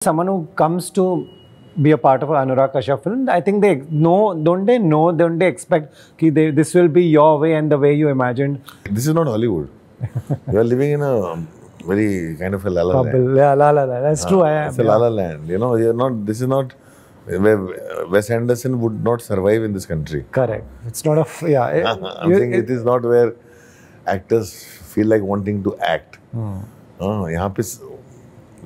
Someone who comes to be a part of an Anurag Kashyap film, I think they know, don't they expect that this will be your way and the way you imagined? This is not Hollywood. You are living in a very kind of a la la land. Yeah, la la la. That's true. I am. It's a la la land. You know, you're not. This is not where Wes Anderson would not survive in this country. Correct. It's not a yeah. I'm saying it is not where actors feel like wanting to act. यहाँ पे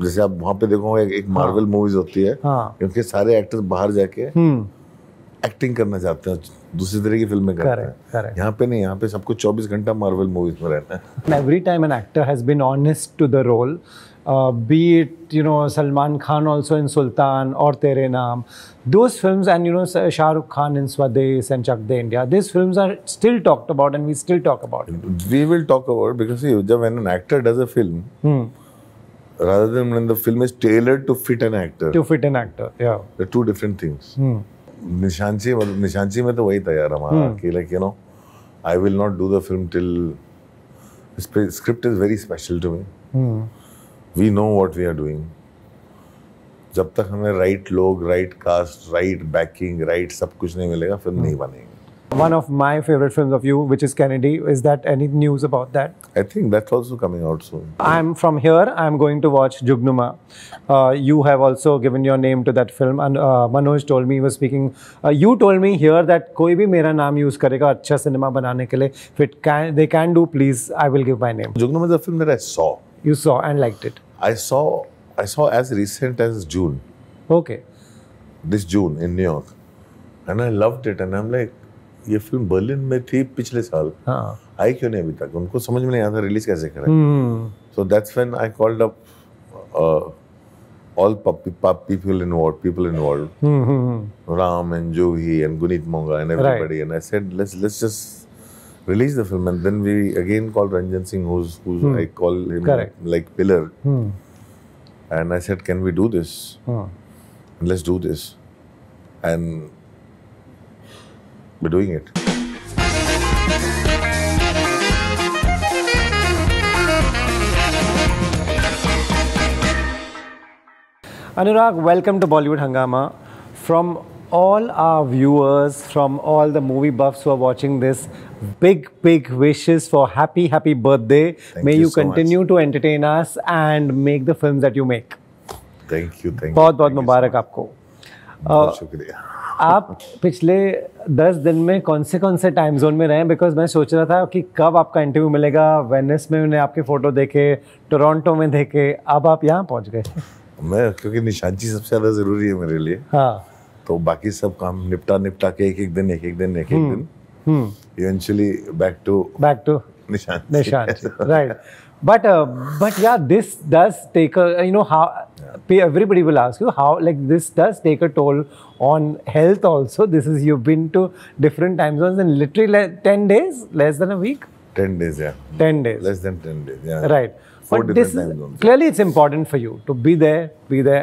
जैसे आप वहाँ पे देखो एक Marvel movies होती है क्योंकि सारे एक्टर्स बाहर जाके एक्टिंग करना चाहते हैं, दूसरी तरह की फिल्में करते हैं. यहाँ पे नहीं, यहाँ पे सबको 24 घंटा मार्वल मूवीज में रहना है. Every time an actor has been honest to the role, be it Salman Khan also in Sultan or Tere Naam, those films, and Shah Rukh Khan in Swades and Chak De India, these films are still talked about and we still talk about it. We will talk about it because see, when an actor does a film, rather than when the film is tailored to fit an actor. To fit an actor, yeah. They're two different things. निशांची में तो वही था यार हमारा कि like I will not do the film till the script is very special to me. We know what we are doing. जब तक हमें right लोग, right cast, right backing, right सब कुछ नहीं मिलेगा, फिल्म नहीं बनेगी. One of my favorite films of you, which is Kennedy, is that any news about that? I think that's also coming out soon. I'm from here. I'm going to watch Jugnuma. You have also given your name to that film, and Manoj told me, he was speaking. You told me here that कोई भी मेरा नाम use करेगा अच्छा cinema बनाने के लिए, if they can do, please, I will give my name. Jugnuma is a film that I saw. You saw and liked it. I saw as recent as June. Okay. This June in New York, and I loved it, and I'm like, ये film Berlin में थी पिछले साल, आई क्यों नहीं अभी तक? उनको समझ में नहीं आता रिलीज कैसे करें. So that's when I called up all people involved, Ram and Johi and Gunit Monga and everybody, and I said let's just release the film. And then we again called Ranjan Singh, who's I call him like pillar, and I said, can we do this? Let's do this, and we're doing it. Anurag, welcome to Bollywood Hungama. From all our viewers, from all the movie buffs who are watching this, big wishes for happy birthday. May you continue to entertain us and make the films that you make. Thank you. बहुत मुबारक आपको. बहुत शुक्रिया. आप पिछले 10 दिन में कौन से टाइम जोन में रहे? बिकॉज मैं सोच रहा था कि कब आपका इंटरव्यू मिलेगा. वेनिस में मैंने आपके फोटो देखे, टोरंटो में देखे, अब आप यहाँ पहुँच गए. मैं क्योंकि निशांची सबसे ज़्यादा ज़रूरी है मेरे लिए. हाँ. तो बाकी सब काम निपटा के एक दिन eventually back to Nishanchi. Right. But yeah, this does take how everybody will ask you how, like, this does take a toll on health also. This is, you've been to different time zones in literally 10 days, less than a week. 10 days, yeah. 10 days. Less than 10 days, yeah. Right. But this is clearly it's important for you to be there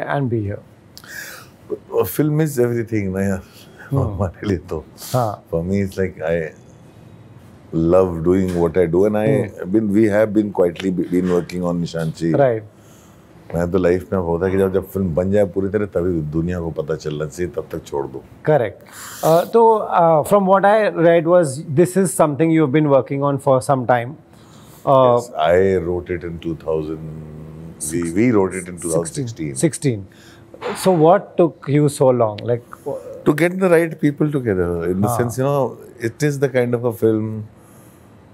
and be here. Film is everything, na yaar. हमारे लिए तो. For me, it's like I love doing what I do, and we have been quietly working on Nishanchi. Right. मैं तो life में होता है कि जब फिल्म बन जाए पूरी तरह तभी दुनिया को पता चलना चाहिए, तब तक छोड़ दो. Correct. So from what I read was this is something you have been working on for some time. Yes, I wrote it in 2000. We wrote it in 2016. 16. So what took you so long? Like to get the right people together. In the sense, it is the kind of a film.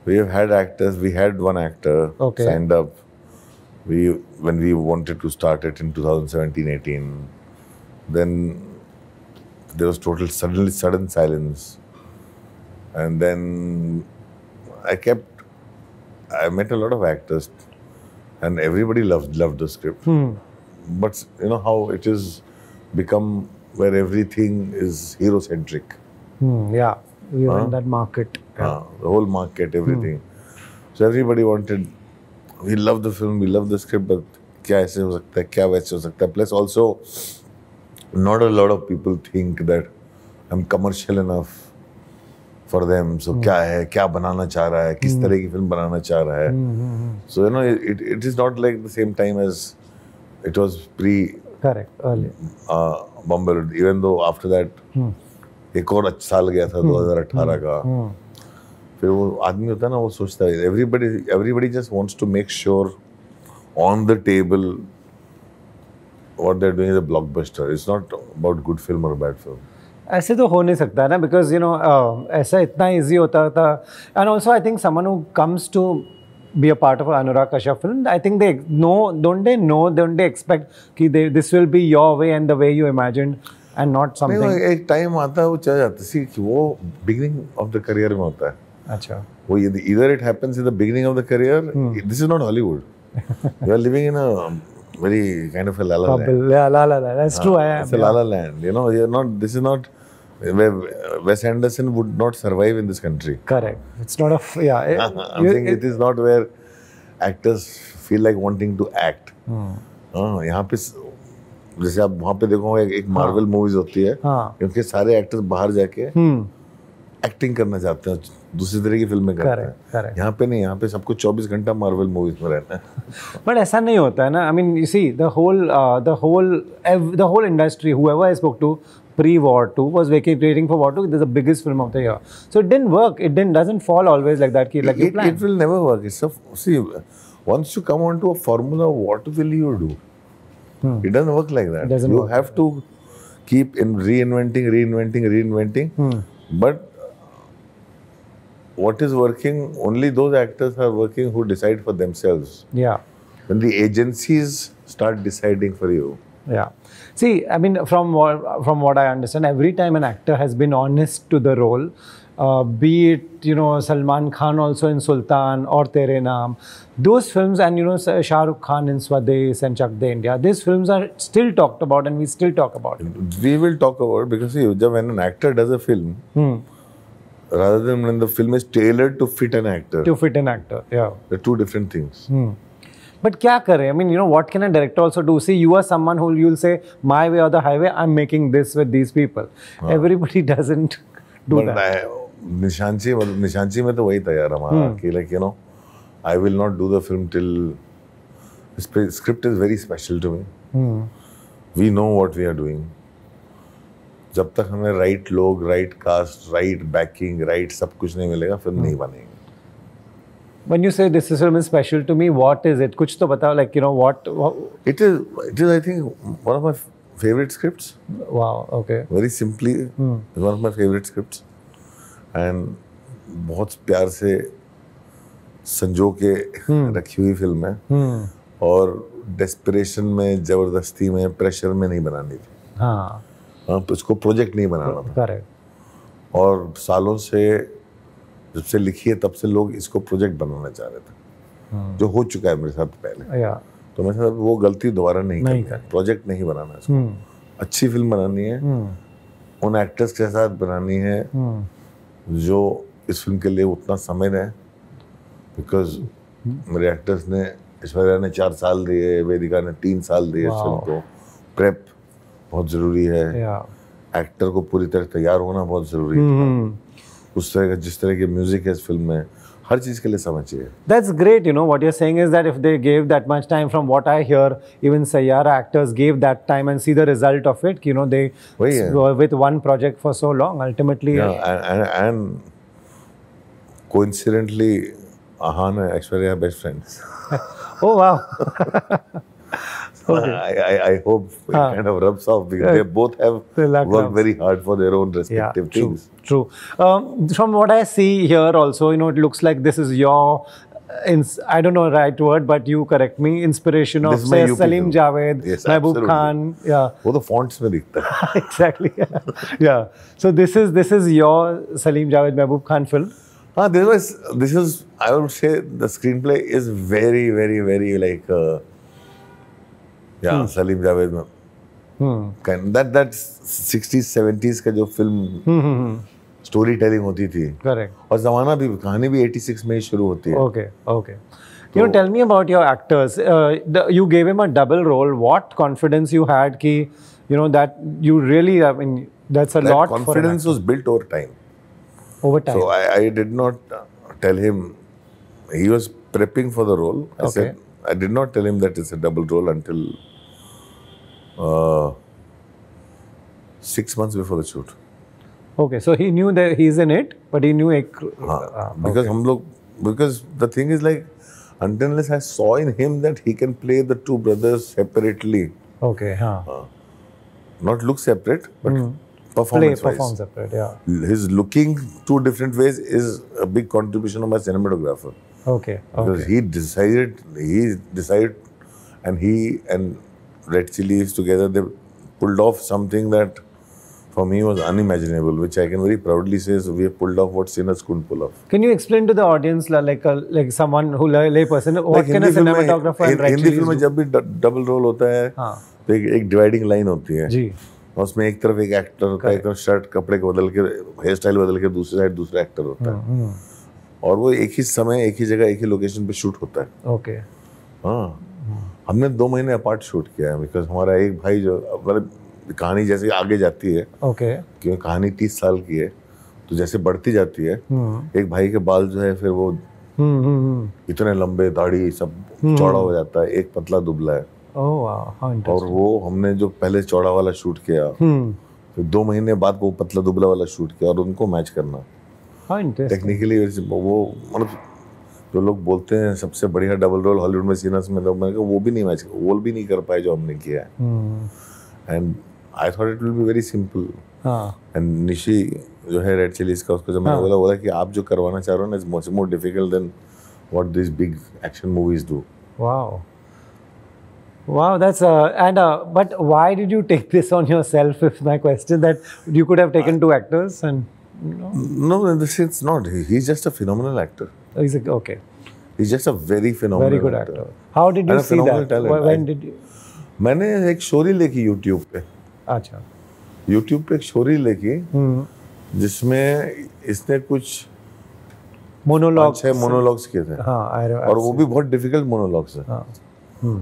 We have had actors. We had one actor signed up. When we wanted to start it in 2017-18, then there was sudden silence, and then I met a lot of actors, and everybody loved the script. But you know how it is become where everything is hero-centric. Yeah, you're in that market. The whole market, everything. So everybody wanted, we love the film, we love the script, but क्या ऐसे हो सकता है, क्या वैसे हो सकता है. Plus also, not a lot of people think that I'm commercial enough for them. So क्या है, क्या बनाना चाह रहा है, किस तरह की फिल्म बनाना चाह रहा है. So it is not like the same time as it was Correct. Early. Bombay road, even though after that एक और अच्छा साल गया था 2018 का। फिर वो आदमी होता है ना, वो सोचता है everybody just wants to make sure on the table what they are doing is a blockbuster, it's not about good film और बैड फिल्म। ऐसे तो हो नहीं सकता है ना, बिकॉज ऐसा इतना इजी होता था। And also I think someone who comes to be a part of Anurag Kashyap film, I think they don't they expect कि this will be your way and the way you imagined and not something। नहीं, एक time आता है वो चला जाता है कि वो बिगिनिंग ऑफ द करियर में होता है। अच्छा, वो either it happens in the beginning of the career, this is not Hollywood, you are living in a very kind of a la la land. Yeah, la la la, that's true. It's a la la land, you know, you're not, this is not where Wes Anderson would not survive in this country. Correct. It's not I'm saying it is not where actors feel like wanting to act. यहाँ पे जैसे आप वहाँ पे देखोगे एक Marvel movies होती है, क्योंकि सारे एक्टर्स बाहर जाके एक्टिंग करना चाहते हैं, दूसरी तरह की फिल्में करते हैं। यहाँ पे नहीं, यहाँ पे सबको 24 घंटा मार्वल मूवीज में रहना है। बट ऐसा नहीं होता है ना। I mean you see the whole industry, whoever I spoke to pre-war 2 was waiting for war 2. This is the biggest film of the year. So it didn't work. It doesn't fall always like that. Like you plan. It will never work. See, once you come onto a formula, what will you do? It doesn't work like that. You have to keep reinventing. But what is working? Only those actors are working who decide for themselves. Yeah. When the agencies start deciding for you. Yeah. See, I mean, from what I understand, every time an actor has been honest to the role, be it, Salman Khan also in Sultan or Tere Naam, those films, and, Shah Rukh Khan in Swades and Chak De India, these films are still talked about and we still talk about it. We will talk about it because, see, when an actor does a film, rather than when the film is tailored to fit an actor. To fit an actor, yeah. They're two different things. But क्या करें? I mean, what can a director also do? See, you are someone who you'll say, my way or the highway, I'm making this with these people. Everybody doesn't do that. निशांची में तो वही था यार हमारा कि like, I will not do the film till the script is very special to me. We know what we are doing. जब तक हमें right लोग, right cast, right backing, right सब कुछ नहीं मिलेगा, फिल्म नहीं बनेगी। When you say this film is special to me, what is it? कुछ तो बताओ, like, what? It is, I think, one of my favorite scripts. Wow, okay. Very simply, it's one of my favorite scripts. And बहुत प्यार से संजो के रखी हुई फिल्म है। और desperation में, जबरदस्ती में, प्रेशर में नहीं बनानी थी। हाँ। उसको प्रोजेक्ट नहीं बनाना था। Correct. और सालों से जब से लिखी है तब से लोग इसको प्रोजेक्ट बनाना चाह रहे थे, जो हो चुका है मेरे साथ पहले। तो मैं साथ वो गलती दोबारा नहीं करनी, प्रोजेक्ट नहीं बनाना इसको। अच्छी फिल्म बनानी है, उन एक्टर्स के साथ बनानी है जो इस फिल्म के लिए उतना समय दें, बिकॉज मेरे एक्टर्स ने, ऐश्वर्या ने 4 साल दिए, वेदिका ने 3 साल दिए इस फिल्म को। प्रेप बहुत ज़रूरी है, एक्टर को पूरी तरह तैयार होना बहुत ज़रूरी है। उस तरह का जिस तरह की म्यूजिक है इस फिल्म में, हर चीज के लिए समझ चाहिए। That's great, what you're saying is that if they gave that much time, from what I hear, even Sayyara actors gave that time and see the result of it, they were with one project for so long, ultimately. Yeah, and coincidentally, Ahan and Aishwarya are best friends. Oh, wow. Okay. I hope it kind of rubs off because they both have worked very hard for their own respective things. True. From what I see here also, it looks like this is your, I don't know the right word, but you correct me, inspiration of say Salim Javed, Mehboob Khan. Yeah. वो तो fonts में दिखता है. Exactly. Yeah. So this is your Salim Javed Mehboob Khan film. This is, I would say, the screenplay is very, very, very like. Salim Javed में that 60s 70s का जो film story telling होती थी, करेक्ट, और जमाना भी, कहानी भी 86 में ही शुरू होती है। Okay. Tell me about your actors. You gave him a double role. What confidence you had कि that you really, I mean, that's a lot. That confidence was built over time. So I did not tell him. He was prepping for the role. I said, I did not tell him that it's a double role until 6 months before the shoot. Okay, so he knew that he's in it, but he knew एक. Because because the thing is like, until unless I saw in him that he can play the two brothers separately, Okay, हाँ. not look separate, but performance wise. Perform separate, yeah. His looking two different ways is a big contribution of my cinematographer. Okay, Because okay. he decided, and he and Red Chillies together, they pulled off something that for me was unimaginable, which I can very proudly say is we have pulled off what sinners couldn't pull off. Can you explain to the audience, like someone who lay person, what can a cinematographer and Red Hindi Chillies film में do? जब भी double role होता है हाँ. तो एक dividing line होती है जी. और उसमें एक तरफ एक एक्टर होता है, एक तरफ शर्ट कपड़े को बदल के हेयर स्टाइल बदल के दूसरी साइड दूसरा एक्टर होता है और वो एक ही समय एक ही जगह एक ही लोकेशन पे शूट होता है. ओके. हाँ, हमने 2 महीने अपार्ट शूट किया है बिकॉज हमारा एक भाई जो मतलब कहानी जैसे आगे जाती है, ओके. क्योंकि कहानी 30 साल की है तो जैसे बढ़ती जाती है एक भाई के बाल जो है फिर वो इतने लंबे दाढ़ी सब चौड़ा हो जाता है, एक पतला दुबला है. ओह वाह, हाउ और इंटरेस्टिंग. वो हमने जो पहले चौड़ा वाला शूट किया फिर 2 महीने बाद वो पतला दुबला वाला शूट किया और उनको मैच करना हाउ इंटरेस्टिंग. टेक्निकली वो मतलब जो लोग बोलते हैं सबसे बढ़िया डबल रोल हॉलीवुड में सीनस में, तो मैंने कहा वो भी नहीं मैच, वो भी नहीं कर पाए जो हमने किया है. And I thought it will be very simple. हाँ. एंड निशी जो है रेड चिलीज का, उसको जब मैंने बोला कि आप जो करवाना चाह रहे हो ना is much more difficult than what this big action movies do. Wow. Wow, that's but why did you take this on yourself? Is my question, that you could have taken two actors and No, in the sense not. He's just a phenomenal actor. he's like, okay, He's just a very phenomenal very good actor. How did you And a see phenomenal that? talent. When did you? मैंने एक शोरी देखी YouTube पे. अच्छा. YouTube पे एक शोरी देखी जिसमें इसने कुछ Monologues. 5-6 मोनोलॉग्स किए थे. हाँ, और वो भी बहुत डिफिकल्ट मोनोलॉग्स है. हाँ.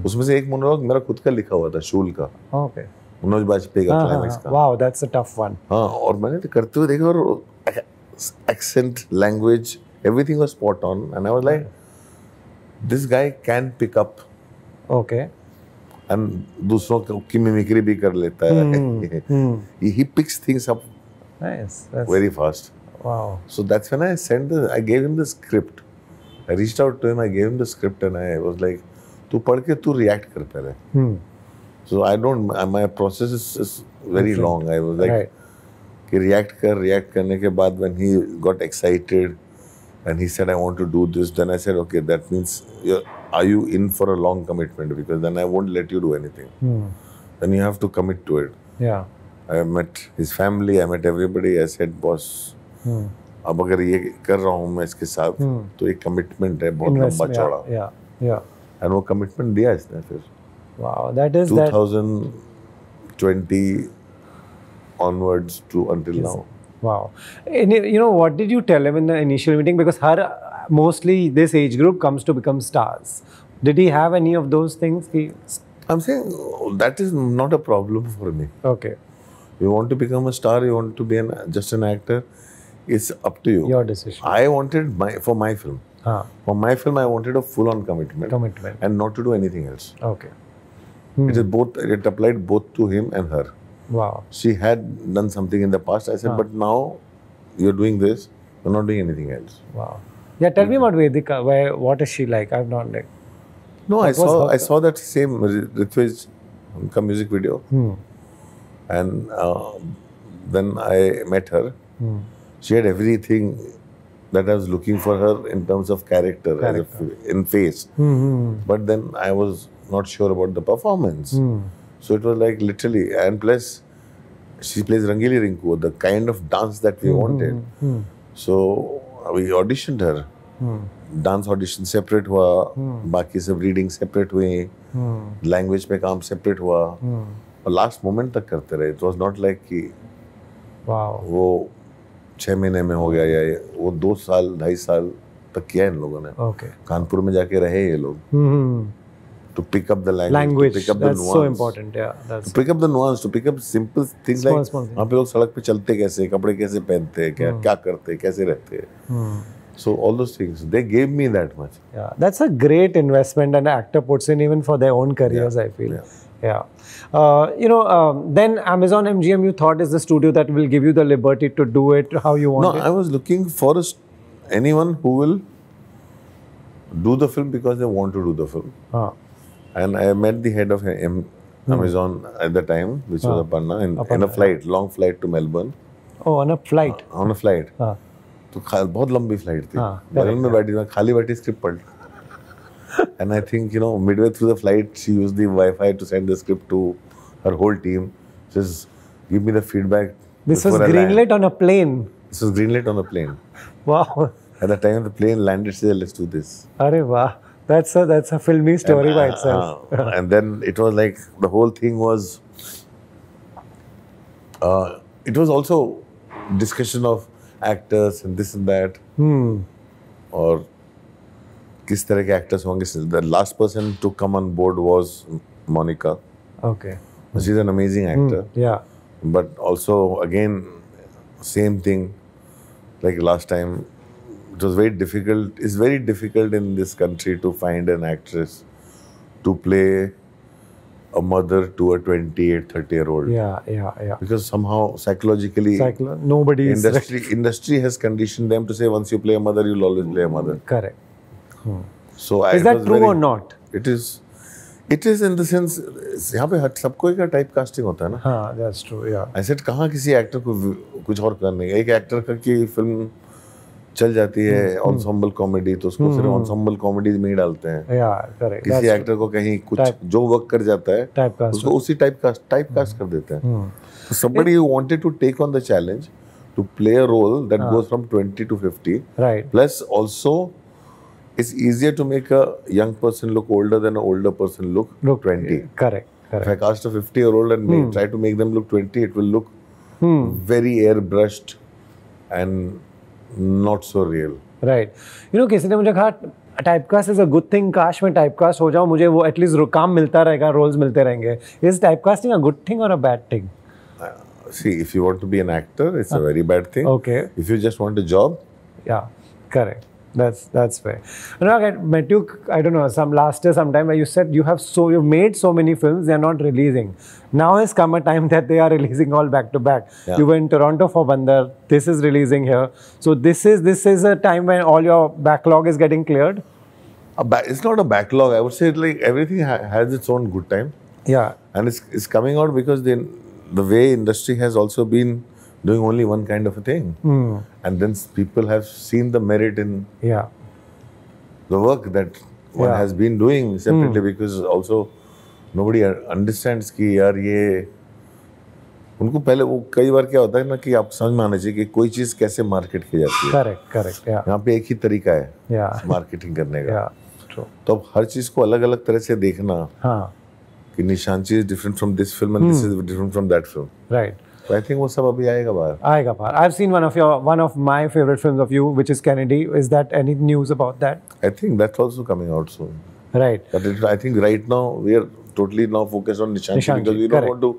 उसमें से एक मोनोलॉग मेरा खुद का लिखा हुआ था, शूल का, Okay. मनोज बाजपेयी का क्लाइमेक्स का. Wow, that's a tough one. हाँ, और मैंने तो करते हुए देखा और accent, language, everything was spot on, and I was like, this guy can pick up, Okay. and दूसरों की मिमिक्री भी कर लेता है. He picks things up Nice. That's, very fast. wow. So that's when I gave him the script. I reached out to him, I gave him the script, and I was like, तू पढ़ के तू react कर पहले. So I don't, my process is very long. I was like, Right. कि react करने के बाद when he got excited and he said I want to do this, then I said okay, that means are you in for a long commitment, because then I won't let you do anything. Then you have to commit to it. Yeah. I met his family, I met everybody. I said boss, अब अगर ये कर रहा हूँ मैं इसके साथ तो एक कमिटमेंट है बहुत लंबा चौड़ा. Yeah. Yeah. एंड वो कमिटमेंट दिया इसने फिर. Wow, that is 2020 onwards to until now. Wow. And you know, what did you tell him in the initial meeting? Because mostly this age group comes to become stars. Did he have any of those things? I'm saying that is not a problem for me. Okay. You want to become a star, you want to be just an actor, it's up to you. Your decision. I wanted for my film. For my film, I wanted a full-on commitment. And not to do anything else. Okay. It is both. It applied both to him and her. Wow. She had done something in the past. I said, but now you're doing this. You're not doing anything else. Wow. Yeah, tell me about Vedika. What is she like? I've not like. No, I saw that same Ritwij music video, and then I met her. She had everything that I was looking for her in terms of character. In face. But then I was not sure about the performance. So it was like literally, and plus she plays Rangili Rinku, the kind of dance that we wanted. So we auditioned her. Dance audition separate हुआ, बाकी सब reading separate हुई, language पे काम separate हुआ, और last moment तक करते रहे. It was not like कि वो 6 महीने में हो गया या वो 2 साल 2.5 साल तक किया इन लोगों ने. Okay. कानपुर में जाके रहे ये लोग. To pick up the language, to pick up that's the nuance. So important, yeah. That's to pick up the nuance, to pick up simple things small, like small वहाँ पे लोग सड़क पे चलते कैसे, कपड़े कैसे पहनते हैं, क्या करते हैं, कैसे रहते हैं. So all those things, they gave me that much. Yeah, that's a great investment an actor puts in even for their own careers, I feel. Yeah. Then Amazon MGM, you thought is the studio that will give you the liberty to do it how you want No, it? I was looking for anyone who will do the film because they want to do the film. Ah. And I met the head of Amazon at the time, which was Aparna, in a flight, long flight to Melbourne. Oh, on a flight. On a flight. हाँ. तो बहुत लंबी flight थी. हाँ, बगल में बैठी, मैं खाली बैठी स्क्रिप्ट पढ़. And I think, midway through the flight, she used the Wi-Fi to send the script to her whole team. Says, give me the feedback. This was before I land." greenlit on a plane. This was greenlit on a plane. Wow. At the time the plane landed, she said, let's do this. Arey wow. That's a filmy story by itself. And then it was like, the whole thing was, it was also discussion of actors and this and that. Or किस तरह के actors होंगे. The last person to come on board was Monica. Okay. She's an amazing actor. Yeah. But also, again, same thing. Like last time, it was very difficult. It's very difficult in this country to find an actress to play a mother to a 28, 30-year-old. Yeah. Because somehow, psychologically, nobody is industry has conditioned them to say, once you play a mother, you'll always play a mother. Correct. So is that true or not? It is in the sense, यहाँ पे सबको एक type casting होता है ना. हाँ, that's true. Yeah. I said कहाँ किसी एक्टर को कुछ और करने का. एक एक्टर का की फिल्म चल जाती है ensemble कॉमेडी, तो उसको सिर्फ ensemble कॉमेडी में ही डालते हैं. Yeah, correct. किसी एक्टर को कहीं कुछ जो वर्क कर जाता है उसको उसी टाइप कास्ट कर देते हैं. Somebody who wanted to take on the challenge to play a role that goes from 20 to 50. Right. Plus also, it's easier to make a young person look older than an older person look 20. Correct. If I cast a 50-year-old and try to make them look 20, it will look very airbrushed and not so real. Right. किसी ने मुझे कहा typecast is a good thing. काश मैं typecast हो जाऊं, मुझे वो एटलीस्ट काम मिलता रहेगा, रोल्स मिलते रहेंगे. Is typecasting a good thing और a bad thing? See, if you want to be an actor, it's a very bad thing. Okay. If you just want a job. Yeah, correct. That's fair. Anurag, I met you, I don't know, sometime where you said you've made so many films, they are not releasing. Now has come a time that they are releasing all back to back. Yeah. You were in Toronto for Bandar. This is releasing here. So this is a time when all your backlog is getting cleared. It's not a backlog. I would say like everything has its own good time. Yeah. And it's coming out because the way industry has also been doing only one kind of a thing. And then people have seen the merit in the work that one has been doing separately because also nobody understands कि यार ये उनको पहले वो कई बार क्या होता है ना कि आप समझ में आना चाहिए कि कोई चीज़ कैसे मार्केट की जाती है. Correct. Yeah. यहाँ पे एक ही तरीका है मार्केटिंग करने का. True. तो अब हर चीज़ को अलग अलग तरह से देखना कि निशांची is different from this film and this is different from that film. Right. So I think वो सब अभी आएगा बाहर. I've seen one of my favorite films of you, which is Kennedy. Is that any news about that? I think that's also coming out soon. Right. But I think right now we are totally now focused on Nishanchi because we don't want to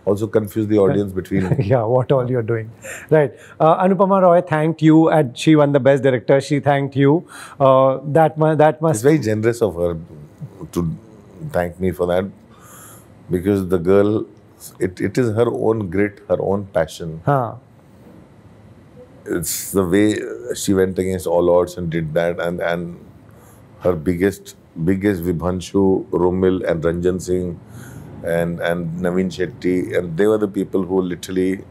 also confuse the audience between. Yeah, what all you're doing. Right. Anupama Roy thanked you and she won the Best Director. She thanked you. That must. It's very generous of her to thank me for that because the girl. It is her own grit, her own passion. It's the way she went against all odds and did that, and her biggest Vibhanshu, Romil, and Ranjan Singh, and Naveen Shetty, and they were the people who literally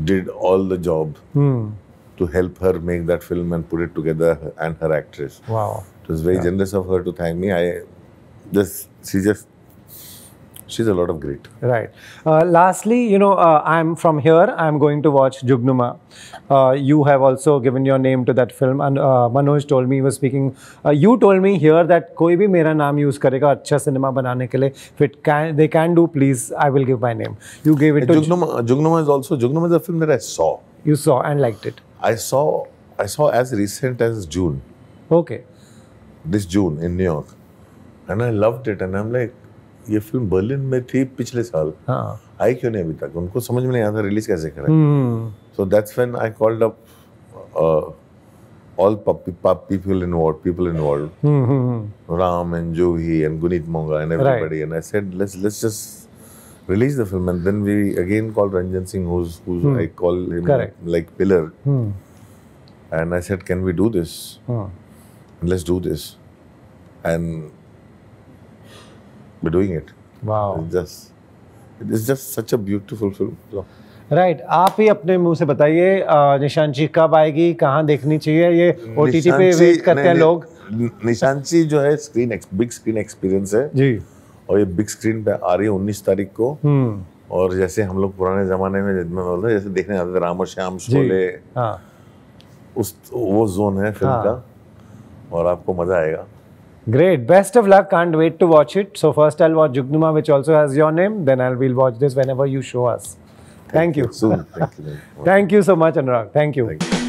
did all the job to help her make that film and put it together, and her actress. Wow! It was very generous of her to thank me. She's a lot of grit. Right. Lastly, I'm from here. I'm going to watch Jugnuma. You have also given your name to that film. And Manoj told me, he was speaking. You told me here that कोई भी मेरा नाम use करेगा अच्छा cinema बनाने के लिए, if they can do, please, I will give my name. You gave it to Jugnuma is a film that I saw. You saw and liked it. I saw as recent as June. Okay. This June in New York, and I loved it. And I'm like, ये film Berlin में थी पिछले साल. आई क्यों नहीं अभी तक? उनको समझ में नहीं आता रिलीज कैसे करें. So that's when I called up all people involved. Ram and Johi and Gunit Monga and everybody. And I said, let's just release the film. And then we again called Ranjan Singh, who's I call him like pillar. And I said, can we do this? Let's do this. And we're doing it. Wow. It is just such a beautiful film. So. Right आप ही अपने मुंह से बताइए निशांची कब आएगी, कहाँ देखनी चाहिए, ये OTT पे वेट करते हैं लोग। निशांची जो है बिग स्क्रीन एक्सपीरियंस है जी, और ये बिग स्क्रीन पे आ रही है 19 तारीख को। और जैसे हम लोग पुराने जमाने में बोलते हैं, जैसे देखने आते थे राम और श्याम, शोले, वो जोन है फिल्म का, और आपको मजा आएगा। Great, best of luck, can't wait to watch it. So first I'll watch Jugduma, which also has your name, then we'll watch this whenever you show us. Thank you. Soon. Thank you. Thank you so much, Anurag. Thank you.